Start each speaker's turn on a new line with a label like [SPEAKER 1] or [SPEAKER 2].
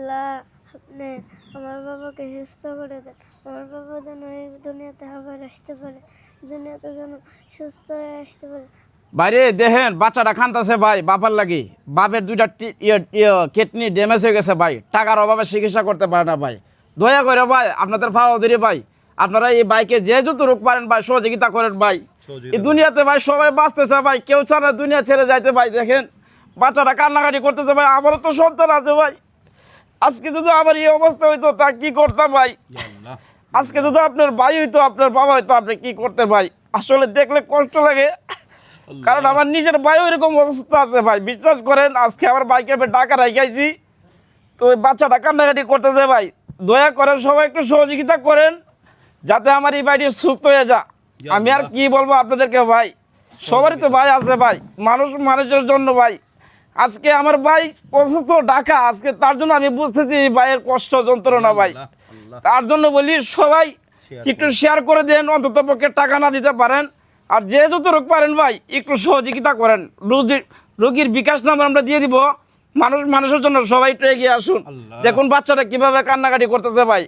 [SPEAKER 1] আল্লাহ আপনি আমার বাবাকে সুস্থ করে দেন, আমার বাবা যেন এই দুনিয়াতে আবার আসতে পারে, দুনিয়াতে যেন সুস্থ হয়ে আসতে পারে।
[SPEAKER 2] বাইরে দেখেন বাচ্চাটা খানতেছে ভাই বাবার লাগি, বাপের দুইটা কিডনি ড্যামেজ হয়ে গেছে ভাই, টাকার অভাবে চিকিৎসা করতে পারে না ভাই। দয়া করে ভাই আপনাদের পাওয়া ধরে ভাই আপনারা এই বাইকে যে যত রোগ পারেন ভাই সহযোগিতা করেন ভাই। এই দুনিয়াতে ভাই সবাই বাঁচতেছে ভাই, কেউ চায় না দুনিয়া ছেড়ে যাইতে ভাই। দেখেন বাচ্চাটা কান্নাকাটি করতেছে ভাই, আমারও তো সন্তান আছে ভাই। আজকে যদি আমার এই অবস্থা হইতো তা কি করতাম ভাই? আজকে যদি আপনার ভাই হইতো, আপনার বাবা হইতো, আপনি কি করতে ভাই? আসলে দেখলে কষ্ট লাগে, কারণ আমার নিজের ভাইও এরকম অবস্থা আছে ভাই। বিশ্বাস করেন আজকে আমার ভাইকে আমি টাকা রাখাইছি, তো ওই বাচ্চাটা কান্নাকাটি করতেছে ভাই। দয়া করে সবাই একটু সহযোগিতা করেন যাতে আমার এই ভাইটি সুস্থ হয়ে যা। আমি আর কি বলবো আপনাদেরকে ভাই, সবারই তো ভাই আছে ভাই, মানুষ মানুষের জন্য ভাই। আজকে আমার ভাই অসুস্থ ঢাকা, আজকে তার জন্য আমি বুঝতেছি এই ভাইয়ের কষ্ট যন্ত্রণা ভাই। তার জন্য বলি সবাই একটু শেয়ার করে দেন, অন্তত পক্ষে টাকা না দিতে পারেন আর যে যত রোগ পারেন ভাই একটু সহযোগিতা করেন। রোগীর বিকাশ নাম্বার আমরা দিয়ে দিব, মানুষের জন্য সবাই একটু এগিয়ে আসুন। দেখুন বাচ্চাটা কিভাবে কান্নাকাটি করতেছে ভাই।